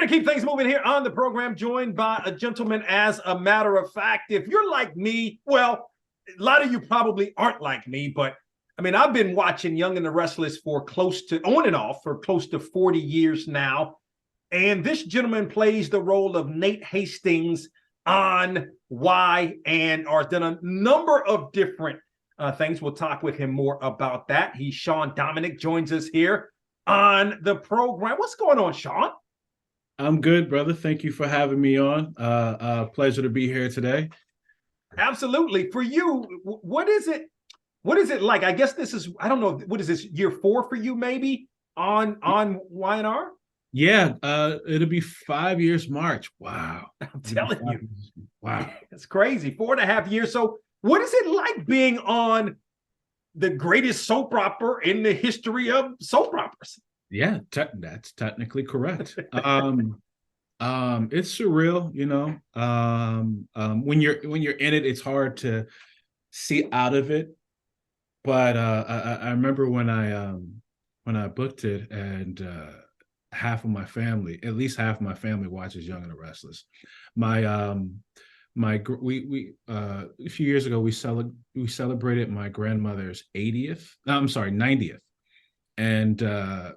Going to keep things moving here on the program, joined by a gentleman. As a matter of fact, if you're like me, well, a lot of you probably aren't like me, but I mean, I've been watching Young and the Restless for close to, on and off, for close to 40 years now. And this gentleman plays the role of Nate Hastings on Y and or done a number of different things. We'll talk with him more about that. He's Sean Dominic, joins us here on the program. What's going on, Sean? I'm good, brother. Thank you for having me on. Pleasure to be here today. Absolutely. For you, what is it? What is it like? I guess this is, I don't know, what is this, year 4 for you maybe on YNR? Yeah, it'll be 5 years March. Wow. I'm telling you. Wow. It's crazy. 4.5 years. So what is it like being on the greatest soap opera in the history of soap operas? Yeah, that's technically correct. It's surreal, you know. When you're in it, it's hard to see out of it. But I remember when I booked it, and half of my family, at least half of my family, watches Young and the Restless. A few years ago we celebrated my grandmother's 90th. And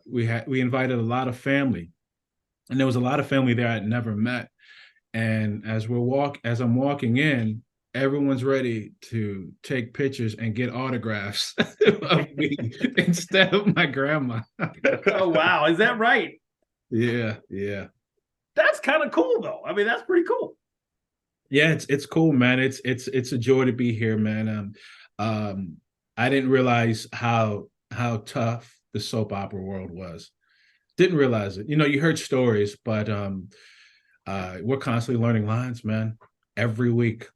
we invited a lot of family, and there was a lot of family there I'd never met. And as I'm walking in, everyone's ready to take pictures and get autographs of me instead of my grandma. Oh wow, is that right? Yeah. That's kind of cool though. I mean, that's pretty cool. Yeah, it's cool, man. It's a joy to be here, man. I didn't realize how tough the soap opera world was. Didn't realize it. You know, you heard stories, but we're constantly learning lines, man. Every week.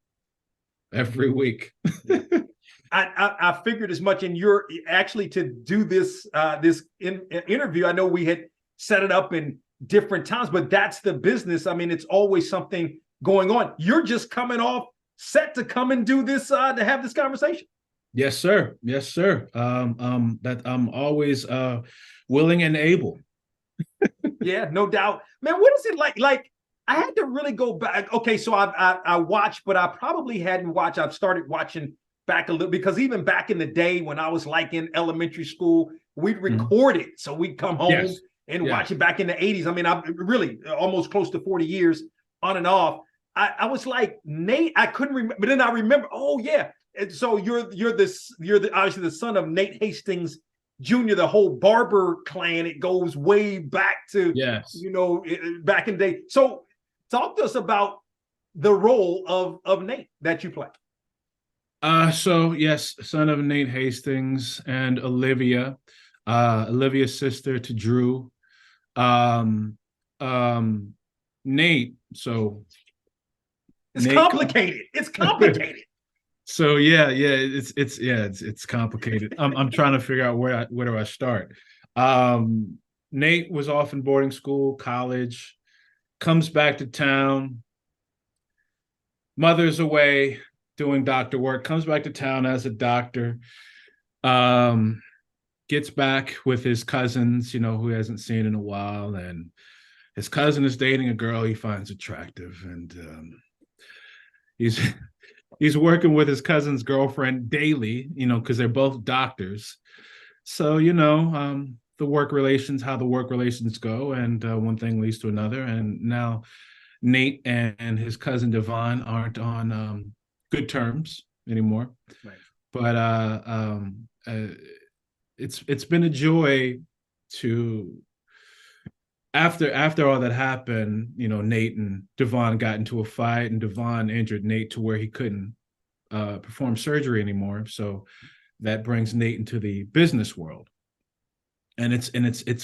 I figured as much. And you're actually, to do this interview, I know we had set it up in different times, but that's the business. I mean, it's always something going on. You're just coming off set to come and do this, to have this conversation. Yes, sir. That I'm always willing and able. Yeah, no doubt, man. What is it like? Like, I had to really go back. Okay, so I watched, but I probably hadn't watched. I've started watching back a little, because even back in the day when I was like in elementary school, we'd record it, so we'd come home and watch it back in the 80s. I mean, I'm really almost close to 40 years on and off. I was like, Nate, I couldn't remember, but then I remember. Oh yeah. And so you're obviously the son of Nate Hastings Jr., the whole Barber clan. It goes way back to, you know, back in the day. So talk to us about the role of Nate that you play. So yes, son of Nate Hastings and Olivia, Olivia's sister to Drew. Nate. So it's complicated. It's complicated. So it's complicated. I'm trying to figure out where do I start. Nate was off in boarding school, college, comes back to town. Mother's away doing doctor work, comes back to town as a doctor. Gets back with his cousins, you know, who he hasn't seen in a while, and his cousin is dating a girl he finds attractive, and he's working with his cousin's girlfriend daily, you know, because they're both doctors. So, you know, how the work relations go, and one thing leads to another. And now Nate and his cousin Devon aren't on good terms anymore. Right. But it's been a joy to, after all that happened, you know, Nate and Devon got into a fight, and Devon injured Nate to where he couldn't perform surgery anymore. So that brings Nate into the business world. And it's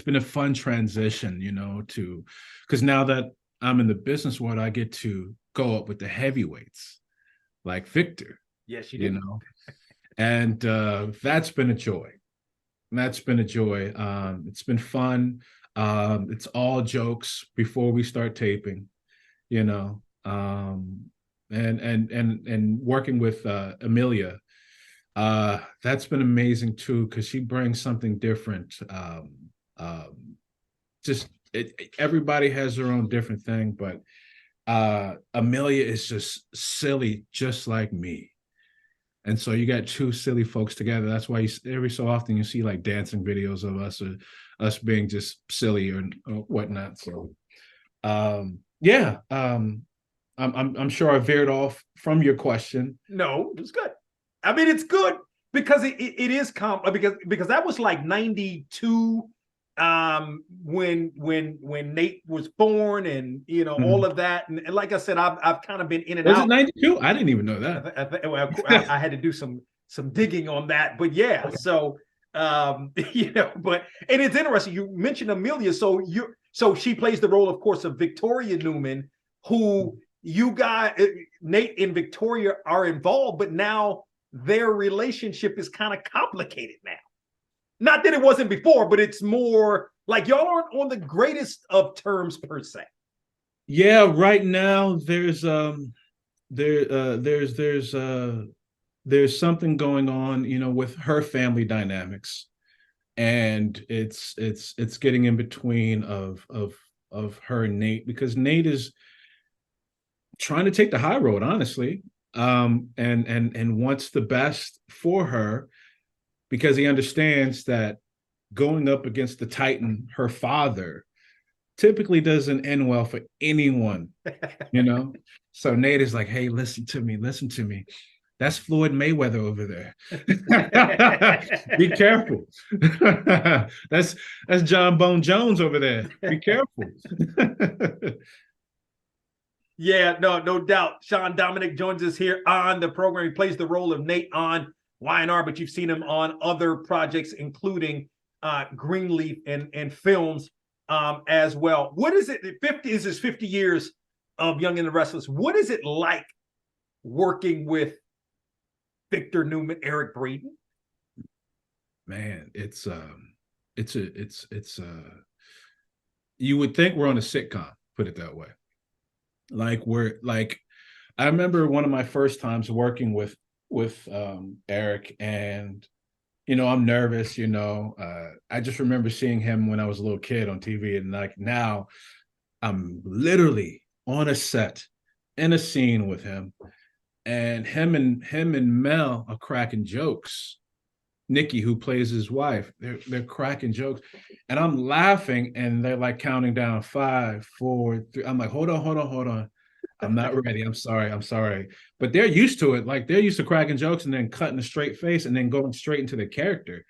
been a fun transition, you know, because now that I'm in the business world, I get to go up with the heavyweights like Victor. Yes, you do. You know, and that's been a joy. It's been fun. It's all jokes before we start taping, you know, and working with Amelia. That's been amazing too, because she brings something different. Just everybody has their own different thing, but Amelia is just silly, just like me. And so you got two silly folks together. That's why every so often you see like dancing videos of us or us being just silly or whatnot. So yeah, I'm sure I veered off from your question. No, it's good. I mean, it's good because it is because that was like 92 when Nate was born, and all of that, and like I said, I've kind of been in and was out. Was it 92? I didn't even know that. I had to do some digging on that, but yeah. Okay. So but and it's interesting you mentioned Amelia. So she plays the role, of course, of Victoria Newman, who you guys, Nate and Victoria, are involved, but now their relationship is kind of complicated now. Not that it wasn't before, but it's more like y'all aren't on the greatest of terms per se. Yeah, right now there's something going on, with her family dynamics, and it's getting in between of her and Nate, because Nate is trying to take the high road, honestly, and wants the best for her, because he understands that going up against the Titan, her father, typically doesn't end well for anyone, So Nate is like, hey, listen to me. That's Floyd Mayweather over there. Be careful. That's John Bone Jones over there. Be careful. Yeah, no doubt. Sean Dominic joins us here on the program. He plays the role of Nate on YNR, but you've seen him on other projects, including Greenleaf and films as well. What is it? 50 is this 50 years of Young and the Restless. What is it like working with Victor Newman, Eric Braeden? Man, you would think we're on a sitcom, put it that way. I remember one of my first times working with Eric, and I'm nervous. I just remember seeing him when I was a little kid on TV, and like now I'm literally on a set in a scene with him, and him and Mel are cracking jokes. Nikki, who plays his wife, they're cracking jokes, and I'm laughing, and they're like counting down 5, 4, 3. I'm like, hold on. I'm not ready. I'm sorry. But they're used to it. Like, they're used to cracking jokes and then cutting a straight face and then going straight into the character.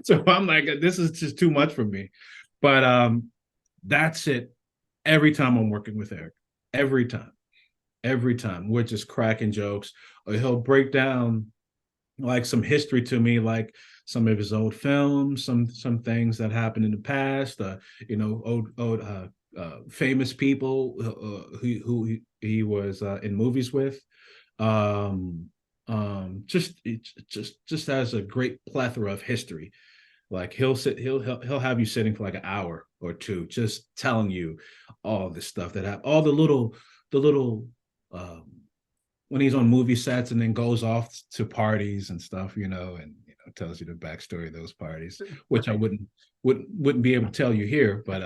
So I'm like, this is just too much for me. But that's it. Every time I'm working with Eric, every time we're just cracking jokes, or he'll break down like some history to me, like some of his old films, some things that happened in the past, old famous people who he was in movies with. Just has a great plethora of history. Like he'll have you sitting for like an hour or two, just telling you all the stuff that happened, all the little when he's on movie sets and then goes off to parties and stuff, and tells you the backstory of those parties, which I wouldn't be able to tell you here, but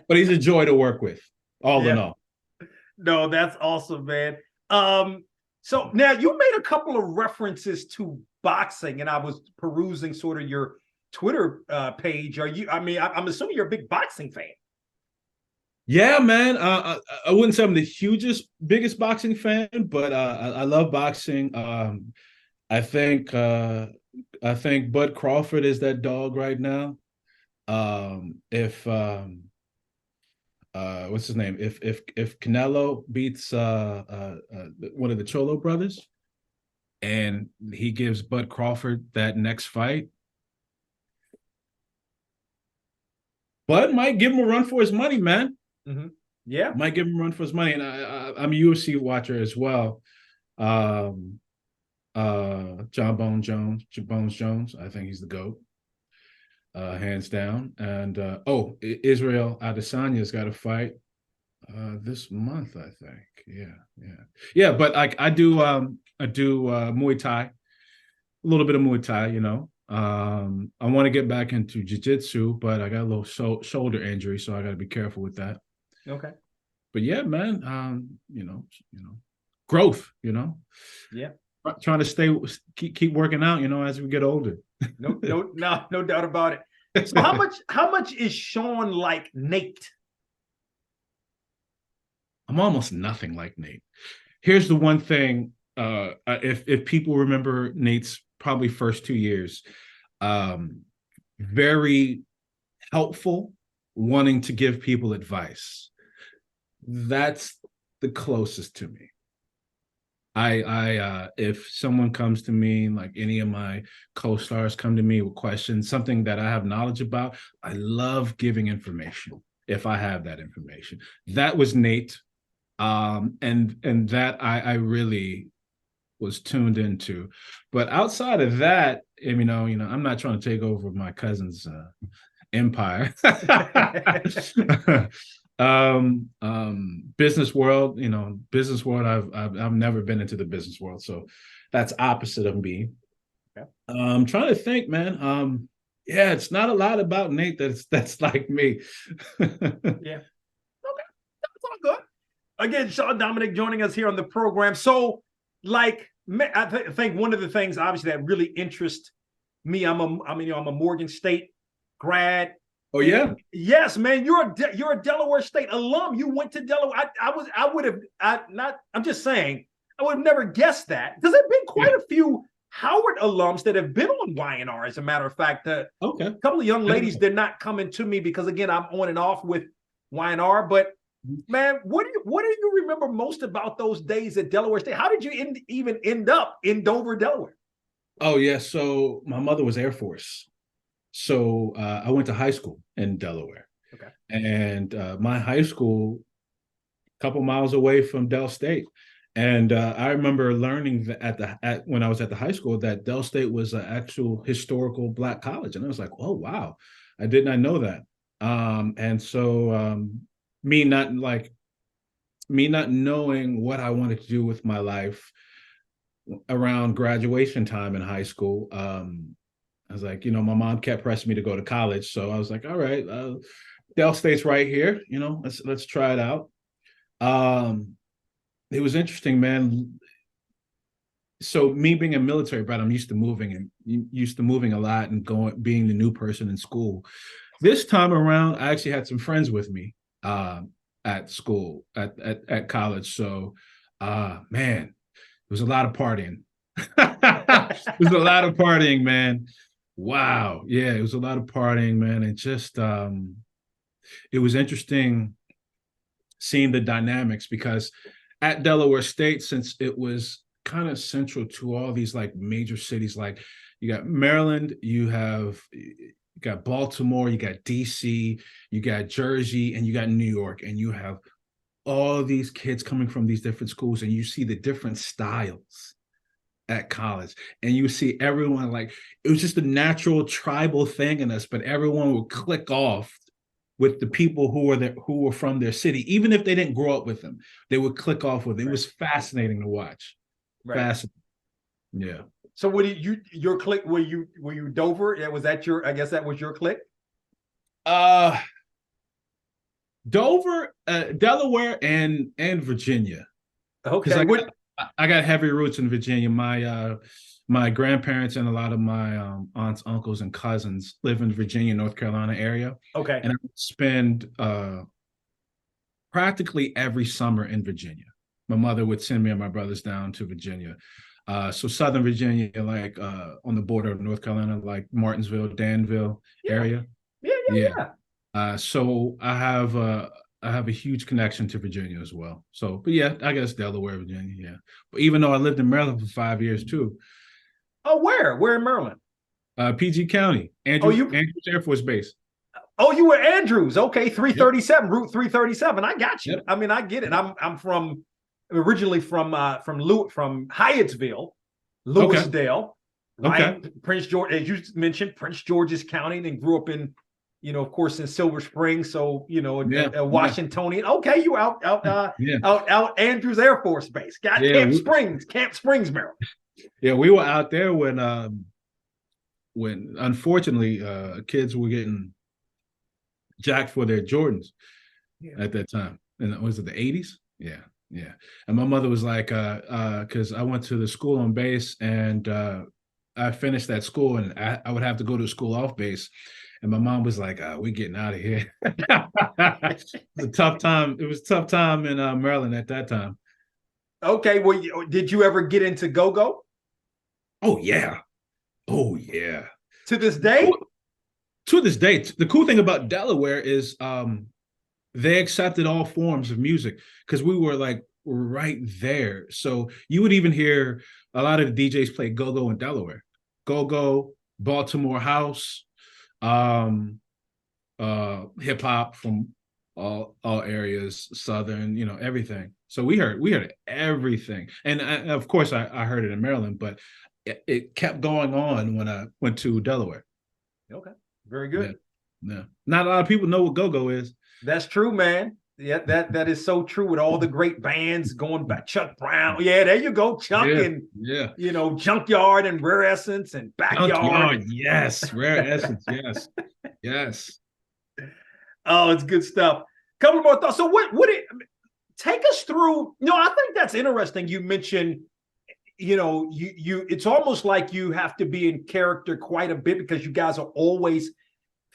but he's a joy to work with, all in all. No, that's awesome, man. So now you made a couple of references to boxing, and I was perusing sort of your Twitter page. I'm assuming you're a big boxing fan. Yeah, man. I wouldn't say I'm the biggest boxing fan, but I love boxing. I think Bud Crawford is that dog right now. If what's his name? If Canelo beats one of the Cholo brothers, and he gives Bud Crawford that next fight, Bud might give him a run for his money, man. Mm-hmm. Yeah, might give him a run for his money. And I'm a UFC watcher as well. John Bones Jones. I think he's the GOAT, hands down. And Israel Adesanya's got a fight this month, I think. Yeah. But I do Muay Thai, a little bit of Muay Thai, I want to get back into jiu-jitsu, but I got a little shoulder injury, so I got to be careful with that. Okay. But yeah, man, growth, Yeah. trying to keep working out, as we get older. No doubt about it. So how much is Sean like Nate? I'm almost nothing like Nate. Here's the one thing. If people remember Nate's probably first 2 years, very helpful, wanting to give people advice. That's the closest to me. If someone comes to me, like any of my co-stars come to me with questions, something that I have knowledge about, I love giving information if I have that information. That was Nate. And that I really was tuned into. But outside of that, I'm not trying to take over my cousin's empire. Business world, I've never been into the business world, so that's opposite of me. Okay. I'm trying to think, man. Yeah, it's not a lot about Nate that's like me. Yeah. Okay. That's all good. Again, Sean Dominic joining us here on the program. So, like, I think one of the things, obviously, that really interests me. I'm a Morgan State grad. Oh yeah. Yes, man. You're a Delaware State alum. You went to Delaware. I'm just saying, I would have never guessed that, because there've been quite a few Howard alums that have been on YNR. As a matter of fact, a couple of young ladies did not come into me because, again, I'm on and off with YNR, but. Man, what do you remember most about those days at Delaware State? How did you even end up in Dover, Delaware? Oh yeah, so my mother was Air Force, so I went to high school in Delaware. Okay, and my high school, a couple miles away from Del State, and I remember learning that when I was at the high school that Del State was an actual historical Black college, and I was like, oh wow, I did not know that. And so. Me not knowing what I wanted to do with my life around graduation time in high school. I was like, my mom kept pressing me to go to college. So I was like, all right, Del State's right here, let's try it out. It was interesting, man. So me being a military brat, I'm used to moving a lot and being the new person in school. This time around, I actually had some friends with me. At school, at college. So, man, it was a lot of partying. It was a lot of partying, man. Wow. Yeah, it was a lot of partying, man. And just, it was interesting seeing the dynamics, because at Delaware State, since it was kind of central to all these like major cities, like you got Maryland, you got Baltimore, you got DC, you got Jersey, and you got New York, and you have all these kids coming from these different schools, and you see the different styles at college, and you see everyone, like, it was just a natural tribal thing in us, but everyone would click off with the people who were from their city, even if they didn't grow up with them. They would click off with it. It was fascinating to watch. Right. Fascinating. Yeah. So what did your clique, were you Dover? Was that I guess that was your clique? Dover, Delaware, and Virginia. Okay. I got heavy roots in Virginia. My grandparents and a lot of my aunts, uncles, and cousins live in Virginia, North Carolina area. Okay. And I would spend practically every summer in Virginia. My mother would send me and my brothers down to Virginia. So Southern Virginia, like on the border of North Carolina, like Martinsville, Danville area. Yeah. So I have a huge connection to Virginia as well. So, but yeah, I guess Delaware, Virginia, yeah. But even though I lived in Maryland for 5 years too. Oh, where? Where in Maryland? PG County, Andrews Air Force Base. Oh, you were Andrews. Okay, 337, Route 337. I got you. Yep. I mean, I get it. I'm originally from Hyattsville, Louisdale. Okay. Right? Prince George, as you mentioned, Prince George's County, and grew up in, of course, in Silver Spring. So, Washingtonian. Okay, you out Andrews Air Force Base. Camp Springs, Maryland. Yeah, we were out there when when unfortunately kids were getting jacked for their Jordans at that time. And was it the 80s? Yeah, yeah. And my mother was like, because I went to the school on base and I finished that school and I would have to go to school off base. And my mom was like, we're getting out of here. It was a tough time. It was a tough time in Maryland at that time. Okay. Well, did you ever get into go-go? Oh, yeah. Oh, yeah. To this day? To this day, the cool thing about Delaware is they accepted all forms of music because we were like right there. So you would even hear a lot of the DJs play go-go in Delaware. Go-go, Baltimore house, hip hop from all areas, Southern, everything. So we heard everything. And of course I heard it in Maryland, but it kept going on when I went to Delaware. Okay. Very good. Yeah. Not a lot of people know what go-go is. That's true, man. Yeah, that is so true with all the great bands going back. Chuck Brown. Yeah, there you go. Chuck and Junkyard and Rare Essence and Backyard. Junkyard, yes. Rare Essence, yes. Yes. Oh, it's good stuff. Couple more thoughts. So take us through? I think that's interesting. You mentioned, you it's almost like you have to be in character quite a bit because you guys are always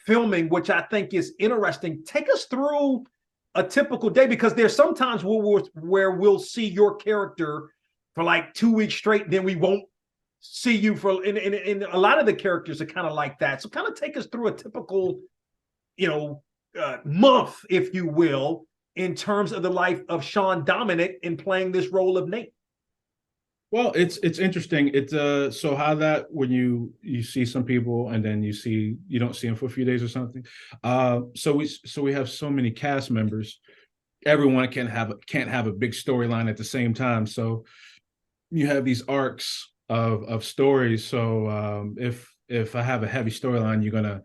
filming, which I think is interesting. Take us through a typical day, because there's sometimes where we'll see your character for like 2 weeks straight, then we won't see you for, and a lot of the characters are kind of like that. So kind of take us through a typical, month, if you will, in terms of the life of Sean Dominic in playing this role of Nate. Well, it's interesting. It's so how that when you see some people and then you don't see them for a few days or something. So we have so many cast members. Everyone can't have a big storyline at the same time. So you have these arcs of stories. So if I have a heavy storyline, you're gonna,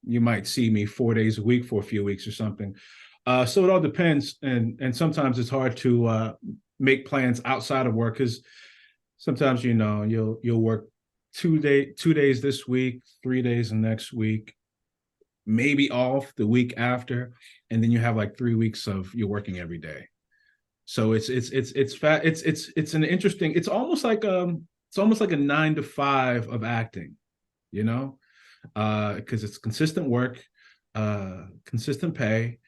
you might see me 4 days a week for a few weeks or something. So it all depends, and sometimes it's hard to make plans outside of work because sometimes you'll work 2 days this week, 3 days the next week, maybe off the week after, and then you have like 3 weeks of you're working every day. So it's an interesting. It's almost like a 9 to 5 of acting, because it's consistent work, consistent pay.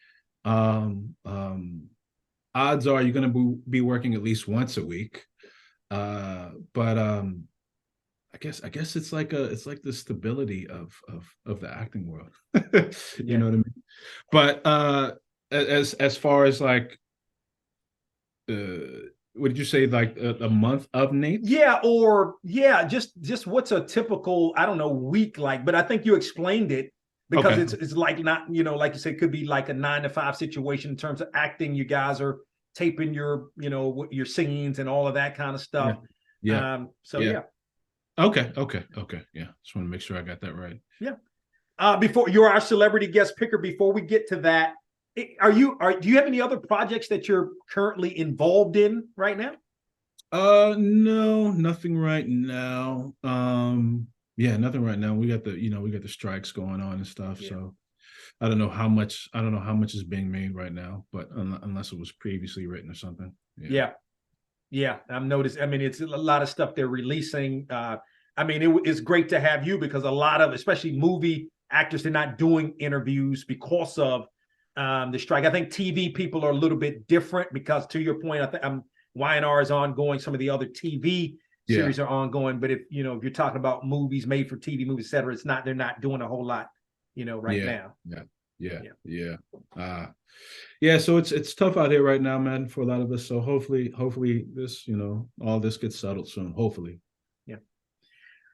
Odds are you're going to be working at least once a week. But I guess it's like the stability of the acting world. You know what I mean? But as far as like, what did you say, like a month of Nate? Just what's a typical, I don't know, week like, but I think you explained it. Because it's like not, like you said, it could be like a 9 to 5 situation in terms of acting. You guys are taping your, your scenes and all of that kind of stuff. Yeah. Yeah. Okay. Yeah. Just want to make sure I got that right. Yeah. Before you're our celebrity guest picker, before we get to that, do you have any other projects that you're currently involved in right now? No, nothing right now. Yeah, nothing right now. We got the strikes going on and stuff. Yeah. So I don't know how much is being made right now, but unless it was previously written or something. Yeah. I've noticed. I mean, it's a lot of stuff they're releasing. It's great to have you because a lot of, especially movie actors, they're not doing interviews because of the strike. I think TV people are a little bit different because, to your point, I think Y&R is ongoing. Some of the other TV series are ongoing, but if you're talking about movies, made for TV movies, et cetera, they're not doing a whole lot, right now. So it's tough out here right now, man, for a lot of us. So hopefully this, all this gets settled soon. Hopefully. Yeah.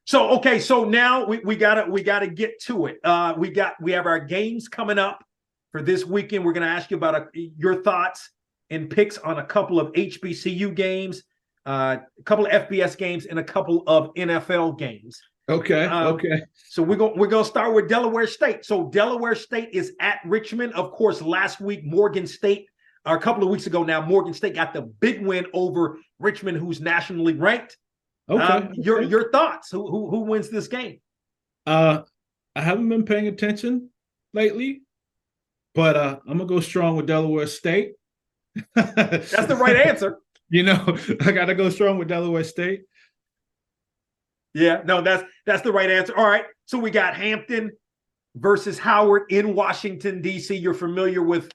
So now we gotta get to it. We have our games coming up for this weekend. We're gonna ask you about your thoughts and picks on a couple of HBCU games, a couple of FBS games, and a couple of NFL games. Okay. So we're gonna start with Delaware State. So Delaware State is at Richmond. Of course, last week Morgan State, or a couple of weeks ago now, Morgan State got the big win over Richmond, who's nationally ranked. Okay. Your thoughts? Who wins this game? Uh, I haven't been paying attention lately, but I'm gonna go strong with Delaware State. That's the right answer. I gotta go strong with Delaware State. Yeah, no, that's the right answer. All right, so we got Hampton versus Howard in Washington, D.C. You're familiar with,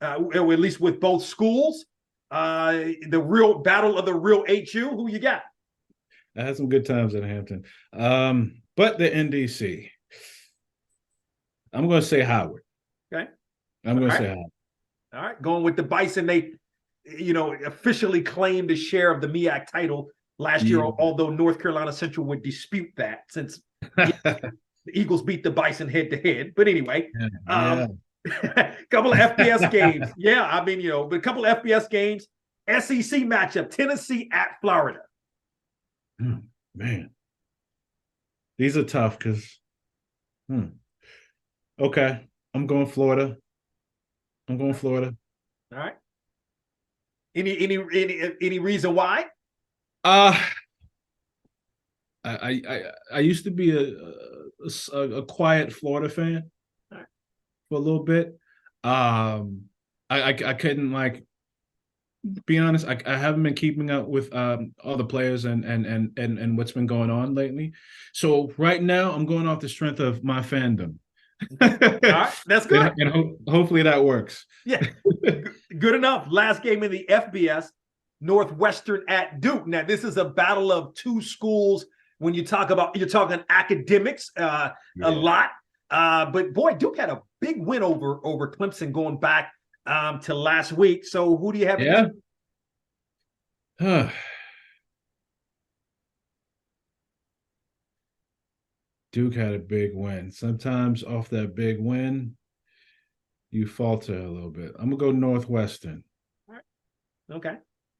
or at least with both schools. The real battle of the real HU. Who you got? I had some good times at Hampton. But the NDC. I'm going to say Howard. Okay. I'm going to say Howard. All right. Going with the Bison. They, officially claimed a share of the MEAC title last year, although North Carolina Central would dispute that since the Eagles beat the Bison head to head. But anyway, couple of FBS games. Yeah, I mean, but a couple of FBS games. SEC matchup, Tennessee at Florida. Man, these are tough because, okay, I'm going Florida. All right. Any reason why? I used to be a quiet Florida fan for a little bit. I couldn't be honest. I haven't been keeping up with all the players and what's been going on lately. So right now I'm going off the strength of my fandom. All right, that's good. And hopefully that works. Yeah, good enough. Last game in the FBS, Northwestern at Duke. Now this is a battle of two schools. When you're talking academics, a lot. But boy, Duke had a big win over Clemson going back to last week. So who do you have? Yeah. Duke had a big win. Sometimes off that big win, you falter a little bit. I'm gonna go Northwestern. All right. Okay.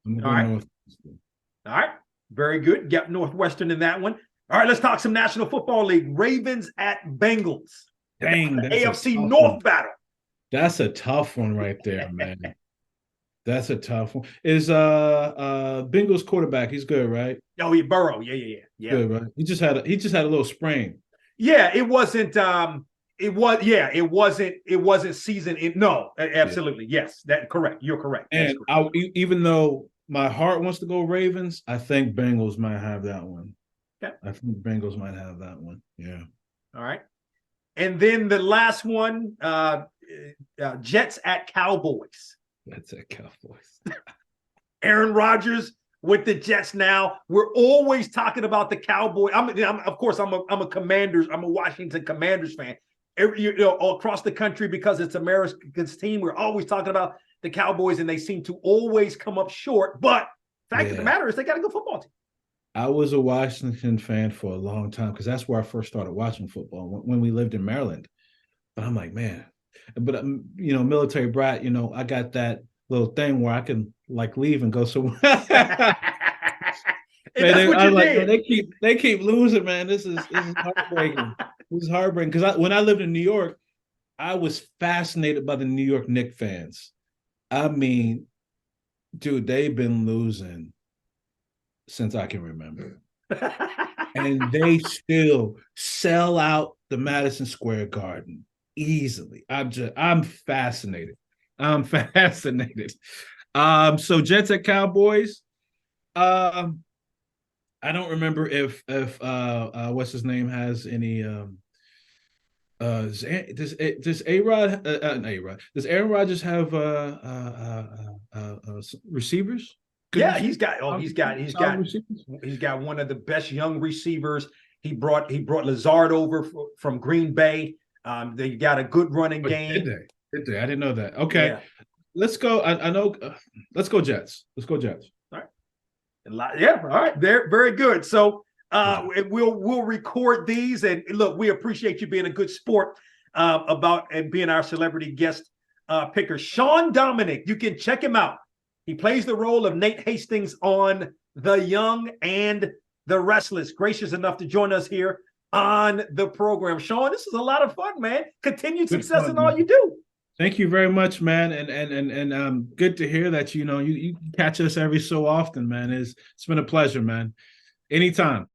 I'm gonna go Northwestern. All right. Very good. Got Northwestern in that one. All right, let's talk some National Football League. Ravens at Bengals. Dang, that's AFC North battle. That's a tough one right there, man. That's a tough one. Is Bengals quarterback? He's good, right? Oh, yeah, Burrow. Yeah. Good, right? He just had a little sprain. Yeah, it wasn't. It wasn't season. No, absolutely. Yes, that correct. You're correct. And correct. Even though my heart wants to go Ravens, I think Bengals might have that one. Okay. I think Bengals might have that one. Yeah. All right. And then the last one, Jets at Cowboys. That's at Cowboys. Aaron Rodgers with the Jets now. We're always talking about the Cowboys. I'm a Washington Commanders fan. All across the country because it's America's team. We're always talking about the Cowboys, and they seem to always come up short. But fact of the matter is, they got a good football team. I was a Washington fan for a long time because that's where I first started watching football when we lived in Maryland. But I'm like, man, but military brat, I got that little thing where I can leave and go somewhere. They keep losing, man. This is heartbreaking. This is heartbreaking because when I lived in New York, I was fascinated by the New York Knicks fans. I mean, dude, they've been losing since I can remember. And they still sell out the Madison Square Garden easily. I'm fascinated. So Jets at Cowboys. I don't remember if what's his name has any does A-Rod does Aaron Rodgers have receivers? Yeah, he's got one of the best young receivers. He brought Lazard over from Green Bay. They got a good running game. Did they? I didn't know that. Okay. Yeah. Let's go. I know. Let's go Jets. All right. Yeah. All right. They're very good. So we'll record these, and look, we appreciate you being a good sport about and being our celebrity guest picker. Sean Dominic, you can check him out. He plays the role of Nate Hastings on The Young and the Restless. Gracious enough to join us here on the program. Sean, this is a lot of fun, man. Continued success in all you do. Thank you very much, man. And good to hear that you catch us every so often, man. It's been a pleasure, man. Anytime.